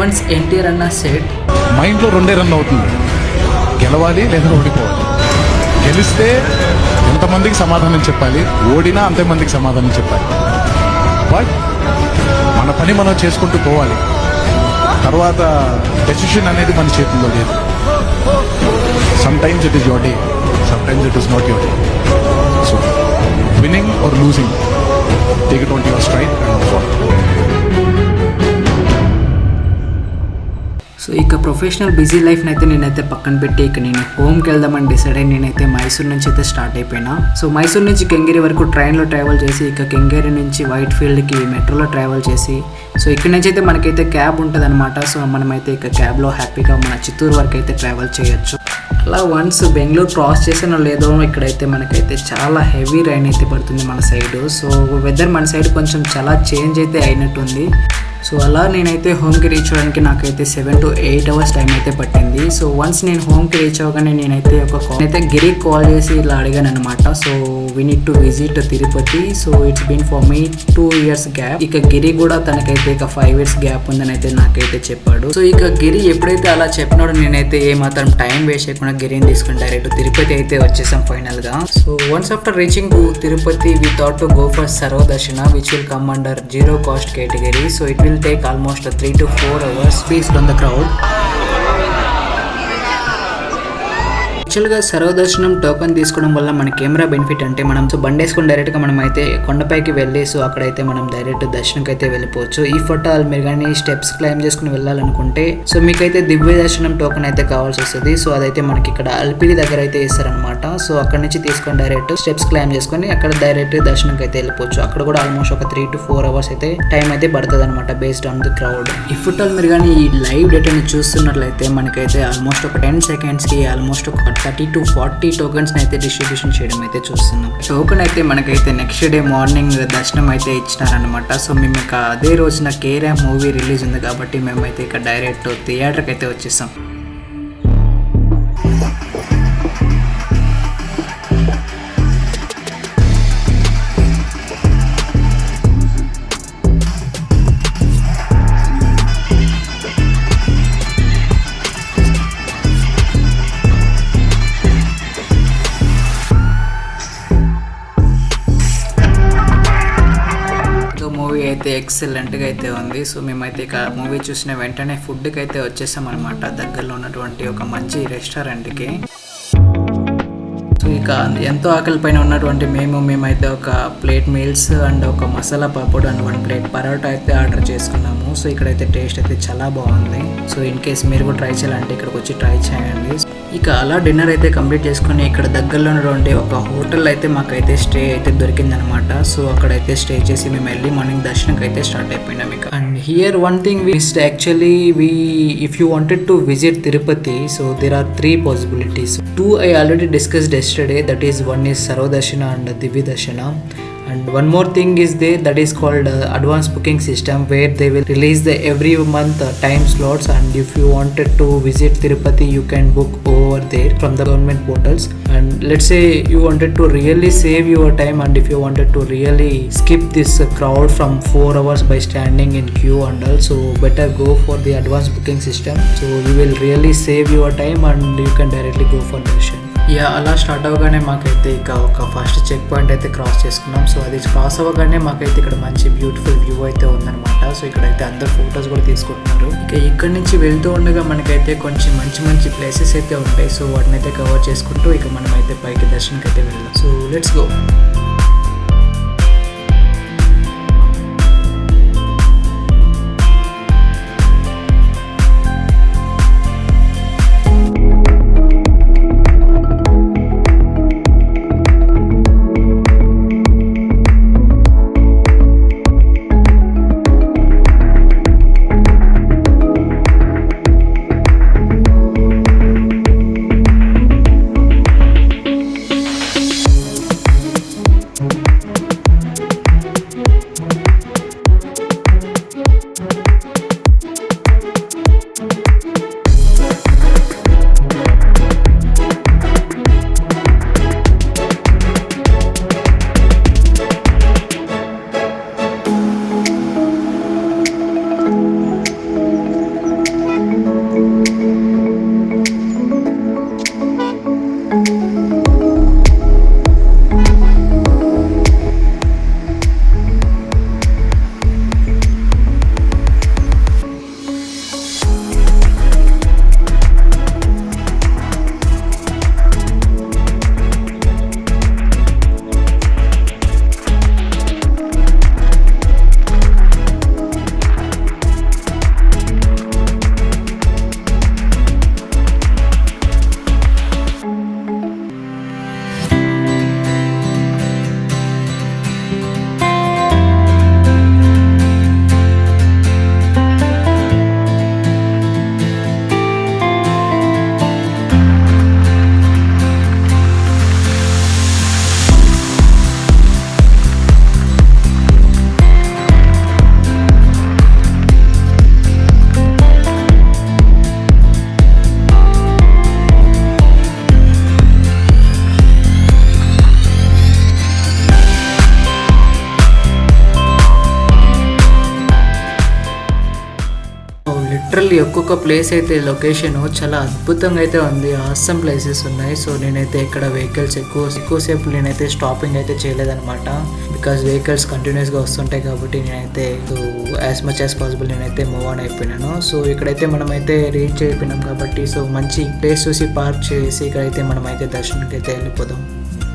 Once NTR అన్న set మైండ్లో 2 run అవుతుంది, గెలవాలి లేదా ఓడిపోవాలి. గెలిస్తే ఎంతమందికి సమాధానం చెప్పాలి, ఓడినా అంతమందికి సమాధానం చెప్పాలి. బట్ మన పని మనం చేసుకుంటూ పోవాలి. తర్వాత డెసిషన్ అనేది మన చేతుల్లో లేదు. Some times it is your day, some times it is not your day. So winning or losing, take it on your straight and follow. So ఇక ప్రొఫెషనల్ బిజీ లైఫ్ని అయితే నేనైతే పక్కన పెట్టి ఇక నేను హోమ్కి వెళ్దామని డిసైడ్ అయ్యి నేనైతే మైసూర్ నుంచి అయితే స్టార్ట్ అయిపోయినా. సో మైసూర్ నుంచి కెంగేరి వరకు ట్రైన్లో ట్రావెల్ చేసి ఇక కెంగేరి నుంచి వైట్ ఫీల్డ్కి మెట్రోలో ట్రావెల్ చేసి సో ఇక్కడ నుంచి అయితే మనకైతే క్యాబ్ ఉంటుంది అనమాట. సో మనమైతే ఇక క్యాబ్లో హ్యాపీగా మన చిత్తూరు వరకు అయితే ట్రావెల్ చేయొచ్చు. అలా వన్స్ బెంగళూరు క్రాస్ చేసానో లేదో ఇక్కడైతే మనకైతే చాలా హెవీ రైన్ అయితే పడుతుంది మన సైడ్. సో వెదర్ మన సైడ్ కొంచెం చాలా చేంజ్ అయితే అయినట్టుంది. సో అలా నేనైతే హోమ్కి రీచ్ అవ్వడానికి నాకైతే 7 to 8 hours టైం అయితే పట్టింది. సో వన్స్ నేను హోమ్కి రీచ్ అవ్వగానే నేనైతే గిరికి కాల్ చేసి ఇలా అడిగాను అనమాట. So we need to visit Tirupati. So it's been for me 2 years gap. ఇక గిరి కూడా తనకైతే ఇక 5 years గ్యాప్ ఉందని అయితే నాకైతే చెప్పాడు. సో ఇక గిరి ఎప్పుడైతే అలా చెప్పినాడో నేనైతే ఏమాత్రం టైం వేస్ట్ చేయకుండా గిరిని తీసుకుని డైరెక్ట్ తిరుపతి అయితే వచ్చేసాం ఫైనల్ గా. So once after reaching to Tirupati we thought to go for Sarvadarshan which will come under 0 cost category. So it will take almost 3 to 4 hours based on the crowd. యాక్చువల్గా సర్వదర్శనం token తీసుకోవడం వల్ల మన కెమెరా బెనిఫిట్ అంటే మనం so బండి వేసుకుని డైరెక్ట్గా మనం అయితే కొండపైకి వెళ్ళి సో అక్కడైతే మనం డైరెక్ట్ దర్శనంకి అయితే వెళ్ళిపోవచ్చు. ఈ ఫోటో మీరు కానీ స్టెప్స్ క్లైమ్ చేసుకుని వెళ్ళాలనుకుంటే సో మీకైతే దివ్య దర్శనం టోకెన్ అయితే కావాల్సి వస్తుంది. సో అదైతే మనకి ఇక్కడ అల్పిరి దగ్గర అయితే ఇస్తారనమాట. సో అక్కడ నుంచి తీసుకొని డైరెక్ట్ స్టెప్స్ క్లైమ్ చేసుకొని అక్కడ డైరెక్ట్ దర్శనంకి అయితే వెళ్ళిపోవచ్చు. అక్కడ కూడా ఆల్మోస్ట్ ఒక 3 to 4 hours అయితే టైం అయితే పడుతుంది అనమాట బేస్డ్ ఆన్ ది క్రౌడ్. ఈ ఫోటోలు మీరు కానీ ఈ లైవ్ డేటాని చూస్తున్నట్లయితే మనకైతే ఆల్మోస్ట్ ఒక 10 secondsకి ఆల్మోస్ట్ ఒక 30 to 40 టోకెన్స్ అయితే డిస్ట్రిబ్యూషన్ చేయడం అయితే చూస్తున్నాం. టోకెన్ అయితే మనకైతే నెక్స్ట్ డే మార్నింగ్ దర్శనం అయితే ఇచ్చినారనమాట. సో మేము ఇక అదే రోజున కేరామ్ మూవీ రిలీజ్ ఉంది కాబట్టి మేమైతే ఇక డైరెక్ట్ థియేటర్కి అయితే వచ్చేసాం. మూవీ అయితే ఎక్సలెంట్గా అయితే ఉంది. సో మేమైతే ఇక మూవీ చూసిన వెంటనే ఫుడ్కి అయితే వచ్చేసాం అనమాట దగ్గరలో ఉన్నటువంటి ఒక మంచి రెస్టారెంట్కి. సో ఇక ఎంతో ఆకలి పైన ఉన్నటువంటి మేమైతే ఒక ప్లేట్ మీల్స్ అండ్ ఒక మసాలా పాపడ్ అండ్ 1 plate పరోటా అయితే ఆర్డర్ చేసుకున్నాము. సో ఇక్కడైతే టేస్ట్ అయితే చాలా బాగుంది. సో ఇన్ కేస్ మీరు కూడా ట్రై చేయాలంటే ఇక్కడికి వచ్చి ట్రై చేయండి. ఇక అలా డిన్నర్ అయితే కంప్లీట్ చేసుకుని ఇక్కడ దగ్గరలో ఉన్నటువంటి ఒక హోటల్ అయితే మాకైతే స్టే అయితే దొరికిందనమాట. సో అక్కడైతే స్టే చేసి మేము ఎర్లీ మార్నింగ్ దర్శనంకి అయితే స్టార్ట్ అయిపోయినాం. ఇక and here one thing actually if you wanted to visit Tirupati so there are 3 possibilities. 2 I already discussed yesterday, that is one is Sarvadashana and Divya Darshana. And one more thing is there, that is called advanced booking system, where they will release the every month time slots, and if you wanted to visit Tirupati you can book over there from the government portals. And let's say you wanted to really save your time and if you wanted to really skip this crowd from 4 hours by standing in queue and also better go for the advanced booking system. So you will really save your time and you can directly go for darshan. అలా start అవ్వగానే మాకైతే ఇక ఒక first check point అయితే cross చేసుకున్నాం. So అది cross అవ్వగానే మాకైతే ఇక్కడ మంచి బ్యూటిఫుల్ వ్యూ అయితే ఉందన్నమాట. సో ఇక్కడైతే అందరు ఫొటోస్ కూడా తీసుకుంటున్నారు. ఇక ఇక్కడ నుంచి వెళ్తూ ఉండగా మనకైతే కొంచెం మంచి ప్లేసెస్ అయితే ఉంటాయి. సో వాటిని అయితే కవర్ చేసుకుంటూ ఇక మనం అయితే పైకి దర్శనంకి అయితే వెళ్దాం. So let's go. లిటరల్లీ ఒక్కొక్క ప్లేస్ అయితే లొకేషన్ చాలా అద్భుతంగా అయితే ఉంది. ఆసమ్ ప్లేసెస్ ఉన్నాయి. సో నేనైతే ఇక్కడ వెహికల్స్ ఎక్కువసేపు నేనైతే స్టాపింగ్ అయితే చేయలేదన్నమాట. బికాస్ వెహికల్స్ కంటిన్యూస్గా వస్తుంటాయి కాబట్టి నేనైతే యాజ్ మచ్ యాజ్ పాసిబుల్ నేనైతే మూవ్ ఆన్ అయిపోయినాను. సో ఇక్కడైతే మనమైతే రీచ్ అయిపోయినాం కాబట్టి సో మంచి ప్లేస్ చూసి పార్క్ చేసి ఇక్కడైతే మనమైతే దర్శనానికి అయితే వెళ్ళిపోదాం.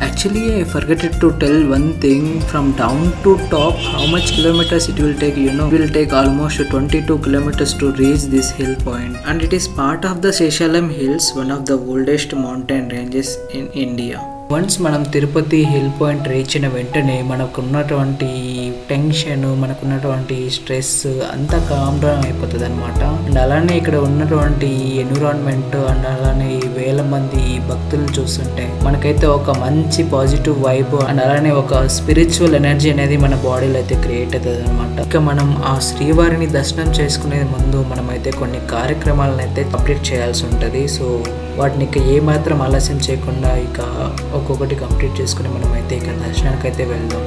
Actually, I forgot to tell one thing. From down to top, how much kilometers it will take, you know? It will take almost 22 kilometers to reach this hill point. And it is part of the Seshalam Hills, one of the oldest mountain ranges in India. Once మనం Tirupati hill point reach అయిన వెంటనే మనకున్నటువంటి tension, మనకున్నటువంటి stress అంతా calm down అయిపోతుంది అనమాట. And అలానే ఇక్కడ ఉన్నటువంటి ఎన్విరాన్మెంట్ అండ్ అలానే వేల మంది భక్తులను చూస్తుంటే మనకైతే ఒక మంచి పాజిటివ్ వైబ్ అండ్ అలానే ఒక స్పిరిచువల్ ఎనర్జీ అనేది మన బాడీలో అయితే క్రియేట్ అవుతుంది అనమాట. ఇక మనం ఆ శ్రీవారిని దర్శనం చేసుకునే ముందు మనమైతే కొన్ని కార్యక్రమాలను అయితే కంప్లీట్ చేయాల్సి ఉంటుంది. సో వాటిని ఇక ఏమాత్రం ఆలస్యం చేయకుండా ఇక ఒక్కొక్కటి కంప్లీట్ చేసుకుని మనమైతే ఇక దర్శనానికి అయితే వెళ్దాం.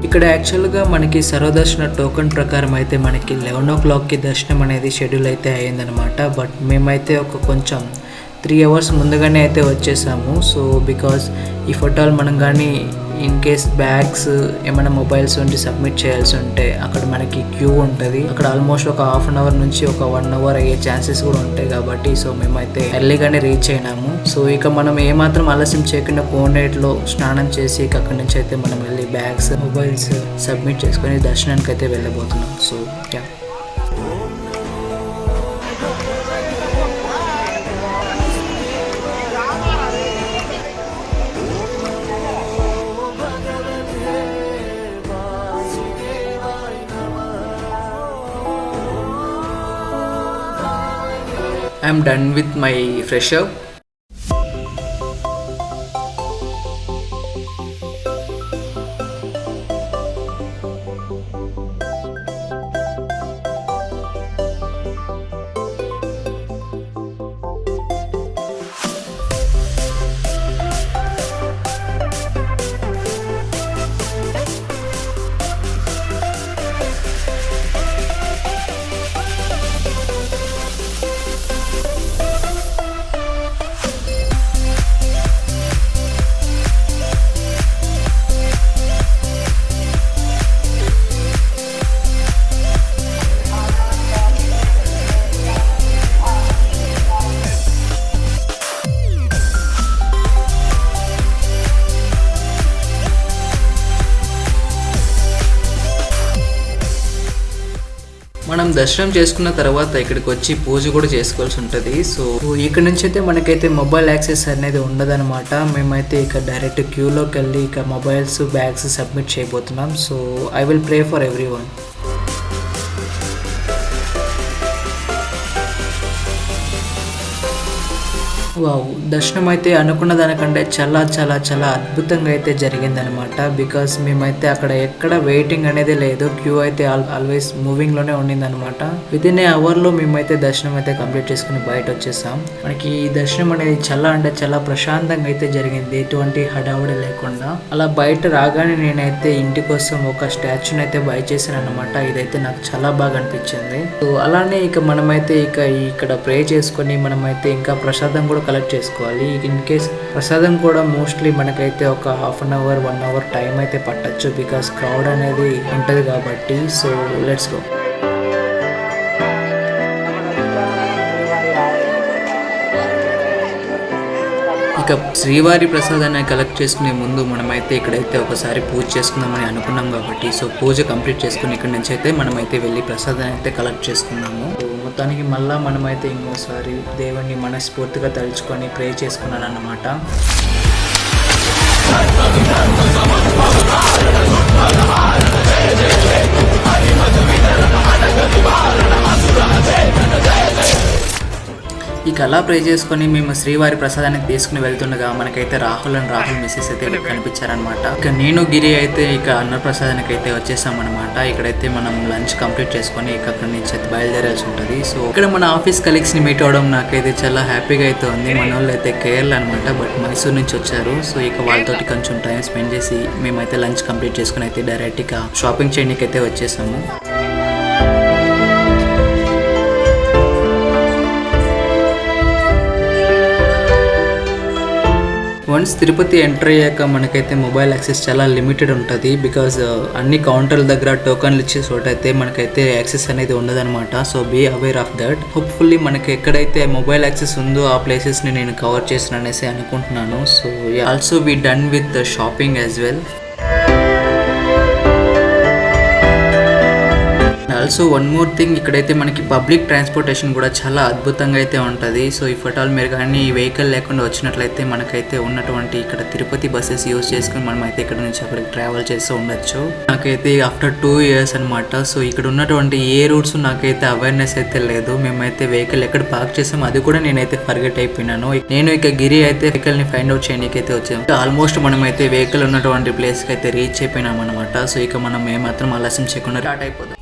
ఇక్కడ యాక్చువల్గా మనకి సర్వదర్శన టోకెన్ ప్రకారం అయితే మనకి 11 o'clockకి దర్శనం అనేది షెడ్యూల్ అయితే అయ్యిందనమాట. బట్ మేమైతే కొంచెం 3 hours ముందుగానే అయితే వచ్చేసాము. సో బికాస్ ఈ ఫోటోలు మనం కానీ ఇన్ కేస్ బ్యాగ్స్ ఏమైనా మొబైల్స్ ఉండి సబ్మిట్ చేయాల్సి ఉంటే అక్కడ మనకి క్యూ ఉంటుంది. అక్కడ ఆల్మోస్ట్ ఒక హాఫ్ అన్ అవర్ నుంచి ఒక 1 hour అయ్యే ఛాన్సెస్ కూడా ఉంటాయి కాబట్టి సో మేమైతే ఎర్లీగానే రీచ్ అయినాము. సో ఇక మనం ఏమాత్రం ఆలస్యం చేయకుండా కోనేటిలో స్నానం చేసి ఇక అక్కడి నుంచి అయితే మనం వెళ్ళి బ్యాగ్స్ మొబైల్స్ సబ్మిట్ చేసుకొని దర్శనానికి అయితే వెళ్ళబోతున్నాం. So yeah, I'm done with my fresh up. మనం దర్శనం చేసుకున్న తర్వాత ఇక్కడికి వచ్చి పూజ కూడా చేసుకోవాల్సి ఉంటుంది. సో ఇక్కడ నుంచి అయితే మనకైతే మొబైల్ యాక్సెస్ అనేది ఉండదన్నమాట. మేమైతే ఇక డైరెక్ట్ క్యూలోకి వెళ్ళి ఇక మొబైల్స్ బ్యాగ్స్ సబ్మిట్ చేయబోతున్నాం. So I will pray for every one. Wow, దర్శనం అయితే అనుకున్న దానికంటే చాలా చాలా చాలా అద్భుతంగా అయితే జరిగిందనమాట. బికాస్ మేమైతే అక్కడ ఎక్కడ వెయిటింగ్ అనేది లేదు, క్యూ అయితే ఆల్వేస్ మూవింగ్లోనే ఉండిందనమాట. వితిన్ ఏ అవర్లో మేమైతే దర్శనం అయితే కంప్లీట్ చేసుకుని బయట వచ్చేసాం. మనకి ఈ దర్శనం అనేది చాలా అంటే చాలా ప్రశాంతంగా అయితే జరిగింది, ఎటువంటి హడావుడి లేకుండా. అలా బయట రాగానే నేనైతే ఇంటి కోసం ఒక స్టాచ్యూని అయితే బై చేశాను అనమాట. ఇదైతే నాకు చాలా బాగా అనిపించింది. సో అలానే ఇక మనమైతే ఇక్కడ ప్రే చేసుకొని మనమైతే ఇంకా ప్రసాదం కూడా కలెక్ట్ చేసుకోవాలి. ఇన్ కేస్ ప్రసాదం కూడా మోస్ట్లీ మనకైతే ఒక half an hour 1 hour time అయితే పట్టచ్చు, బికాస్ క్రౌడ్ అనేది ఉంటుంది కాబట్టి. So let's go. ఇక శ్రీవారి ప్రసాదాన్ని కలెక్ట్ చేసుకునే ముందు మనమైతే ఇక్కడైతే ఒకసారి పూజ చేసుకుందామని అనుకున్నాం కాబట్టి సో పూజ కంప్లీట్ చేసుకుని ఇక్కడి నుంచి అయితే మనమైతే వెళ్ళి ప్రసాదాన్ని అయితే కలెక్ట్ చేసుకున్నాము. మొత్తానికి మళ్ళీ మనమైతే ఇంకోసారి దేవుణ్ణి మనస్ఫూర్తిగా తలుచుకొని ప్రే చేసుకున్నాను అన్నమాట. ఇక అలా ప్రే చేసుకొని మేము శ్రీవారి ప్రసాదానికి తీసుకుని వెళ్తుండగా మనకైతే రాహుల్ మిస్సెస్ అయితే కనిపించారనమాట. ఇక నేను గిరి అయితే ఇక అన్న ప్రసాదానికి అయితే వచ్చేసామన్నమాట. ఇక్కడైతే మనం లంచ్ కంప్లీట్ చేసుకొని ఇక అక్కడి నుంచి అయితే బయలుదేరాల్సి ఉంటుంది. సో ఇక్కడ మన ఆఫీస్ కలీగ్స్ని మీట్ అవడం నాకైతే చాలా హ్యాపీగా అయితే ఉంది. మన వాళ్ళు అయితే కేరళ అనమాట, బట్ మైసూర్ నుంచి వచ్చారు. సో ఇక వాళ్ళతోటి కొంచెం టైం స్పెండ్ చేసి మేమైతే లంచ్ కంప్లీట్ చేసుకుని అయితే డైరెక్ట్ ఇక షాపింగ్ చేయడానికి అయితే వచ్చేసాము. వన్స్ తిరుపతి ఎంటర్ అయ్యాక మనకైతే మొబైల్ యాక్సెస్ చాలా లిమిటెడ్ ఉంటుంది. బికాజ్ అన్ని కౌంటర్ల దగ్గర టోకన్లు ఇచ్చే చోట అయితే మనకైతే యాక్సెస్ అనేది ఉండదన్నమాట. So be aware of that. Hopefully మనకి ఎక్కడైతే మొబైల్ యాక్సెస్ ఉందో ఆ ప్లేసెస్ని నేను కవర్ చేసిన అనేసి అనుకుంటున్నాను. So also be done with the shopping as well. Also one more thing, ఇక్కడైతే మనకి పబ్లిక్ ట్రాన్స్పోర్టేషన్ కూడా చాలా అద్భుతంగా అయితే ఉంటుంది. సో ఇఫ్ అట్ ఆల్ మీరు కానీ వెహికల్ లేకుండా వచ్చినట్లయితే మనకైతే ఉన్నటువంటి ఇక్కడ తిరుపతి బస్సెస్ యూజ్ చేసుకుని మనం అయితే ఇక్కడ నుంచి అక్కడికి ట్రావెల్ చేస్తూ ఉండొచ్చు. నాకైతే ఆఫ్టర్ 2 years అనమాట. సో ఇక్కడ ఉన్నటువంటి ఏ రూట్స్ నాకైతే అవేర్నెస్ అయితే లేదు. మేమైతే వెహికల్ ఎక్కడ పార్క్ చేసామో అది కూడా నేనైతే ఫర్గెట్ అయిపోయినాను. నేను ఇక గిరి అయితే వెహికల్ ని ఫైండ్ అవుట్ చేయడానికి అయితే వచ్చాము. ఆల్మోస్ట్ మనం అయితే వెహికల్ ఉన్నటువంటి ప్లేస్ కి అయితే రీచ్ అయిపోయినాం అనమాట. సో ఇక మనం ఏమాత్రం ఆలస్యం చేయకుండా స్టార్ట్ అయిపోదాం.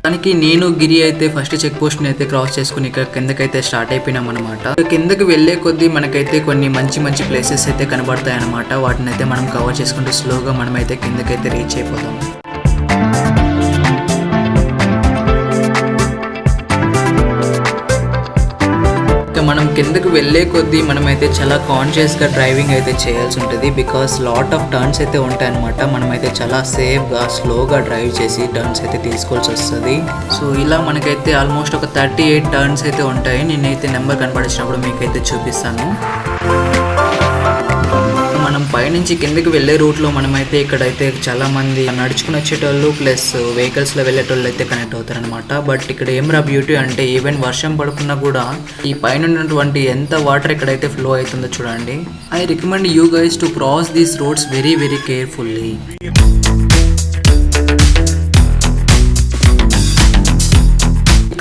దానికి నేను గిరి అయితే ఫస్ట్ చెక్ పోస్ట్ అయితే క్రాస్ చేసుకుని ఇక్కడ కిందకైతే స్టార్ట్ అయిపోయినాం అనమాట. కిందకి వెళ్లే కొద్దీ మనకైతే కొన్ని మంచి ప్లేసెస్ అయితే కనబడతాయి అనమాట. వాటిని అయితే మనం కవర్ చేసుకుంటూ స్లోగా మనం అయితే కిందకైతే రీచ్ అయిపోతాం. మనం కిందకు వెళ్ళే కొద్దీ మనమైతే చాలా కాన్షియస్గా డ్రైవింగ్ అయితే చేయాల్సి ఉంటుంది. బికాస్ లాట్ ఆఫ్ టర్న్స్ అయితే ఉంటాయి అనమాట. మనమైతే చాలా సేఫ్గా స్లోగా డ్రైవ్ చేసి టర్న్స్ అయితే తీసుకోవాల్సి వస్తుంది. సో ఇలా మనకైతే ఆల్మోస్ట్ ఒక 38 టర్న్స్ అయితే ఉంటాయి. నేనైతే నెంబర్ కనపడినప్పుడు మీకైతే చూపిస్తాను. మనం పైనుంచి కిందకి వెళ్ళే రూట్లో మనమైతే ఇక్కడైతే చాలా మంది నడుచుకుని వచ్చేటోళ్ళు ప్లస్ వెహికల్స్లో వెళ్ళేటోళ్ళు అయితే కనెక్ట్ అవుతారనమాట. బట్ ఇక్కడ ఏమరా బ్యూటీ అంటే ఈవెన్ వర్షం పడుకున్నా కూడా ఈ పైన ఉన్నటువంటి ఎంత వాటర్ ఇక్కడైతే ఫ్లో అవుతుందో చూడండి. I recommend you guys to cross these roads very carefully.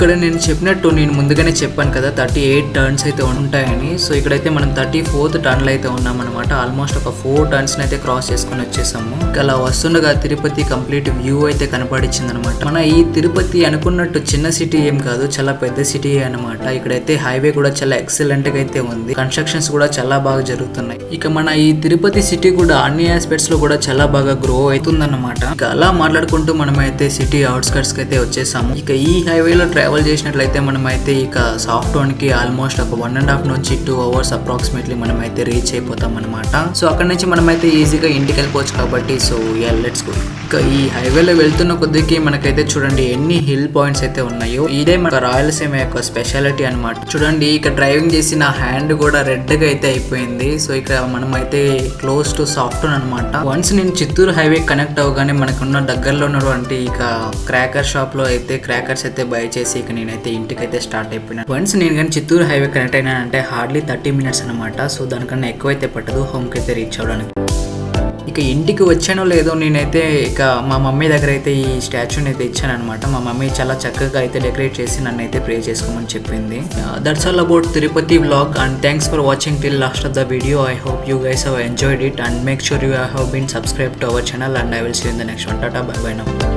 ఇక్కడ నేను చెప్పినట్టు నేను ముందుగానే చెప్పాను కదా 38 టర్న్స్ అయితే ఉంటాయని. సో ఇక్కడైతే మనం 34th టర్న్లో అయితే ఉన్నామన్నమాట. ఆల్మోస్ట్ ఒక 4 టర్న్స్ అయితే క్రాస్ చేసుకుని వచ్చేసాము. అలా వస్తుండగా తిరుపతి కంప్లీట్ వ్యూ అయితే కనపడిచ్చింది అనమాట. మన ఈ తిరుపతి అనుకున్నట్టు చిన్న సిటీ ఏం కాదు, చాలా పెద్ద సిటీ అనమాట. ఇక్కడైతే హైవే కూడా చాలా ఎక్సలెంట్ గా అయితే ఉంది. కన్స్ట్రక్షన్స్ కూడా చాలా బాగా జరుగుతున్నాయి. ఇక మన ఈ తిరుపతి సిటీ కూడా అన్ని ఆస్పెక్ట్స్ లో కూడా చాలా బాగా గ్రో అవుతుందన్నమాట. ఇక అలా మాట్లాడుకుంటూ మనమైతే సిటీ అవుట్స్కట్స్ కి అయితే వచ్చేసాము. ఇక ఈ హైవేలో ట్రావెల్ చేసినట్లయితే మనమైతే ఇక సాఫ్ట్ టౌన్ కి ఆల్మోస్ట్ ఒక 1.5 నుంచి 2 hours అప్రాక్సిమేట్లీ మనమైతే రీచ్ అయిపోతాం అనమాట. సో అక్కడ నుంచి మనమైతే ఈజీగా ఇంటికి వెళ్ళిపోవచ్చు కాబట్టి సో లెట్స్ గో. ఇక ఈ హైవేలో వెళ్తున్న కొద్దికి మనకైతే చూడండి ఎన్ని హిల్ పాయింట్స్ అయితే ఉన్నాయో. ఇదే మన రాయలసీమ యొక్క స్పెషాలిటీ అనమాట. చూడండి ఇక డ్రైవింగ్ చేసి నా హ్యాండ్ కూడా రెడ్ గా అయితే అయిపోయింది. సో ఇక్కడ మనమైతే క్లోజ్ టు సాఫ్ట్ టౌన్ అనమాట. వన్స్ నేను చిత్తూరు హైవే కనెక్ట్ అవగానే మనకున్న దగ్గరలో ఉన్నటువంటి ఇక క్రాకర్ షాప్ లో అయితే క్రాకర్స్ అయితే బై చేసి ఇక నేనైతే ఇంటికైతే స్టార్ట్ అయిపోయినా. వన్స్ నేను కానీ చిత్తూరు హైవే కనెక్ట్ అయినానంటే హార్డ్లీ 30 minutes అనమాట. సో దానికన్నా ఎక్కువైతే పట్టదు హోమ్కి అయితే రీచ్ అవ్వడానికి. ఇక ఇంటికి వచ్చానో లేదో నేనైతే ఇక మా మమ్మీ దగ్గర అయితే ఈ స్టాచ్యూని అయితే ఇచ్చాను అనమాట. మా మమ్మీ చాలా చక్కగా అయితే డెకరేట్ చేసి నన్ను అయితే ప్రే చేసుకోమని చెప్పింది. That's all about Tirupati vlog and thanks for watching till last of the video. I hope you guys have enjoyed it and make sure you have been subscribed to our channel and I will see you in the next one. Tata, bye bye now.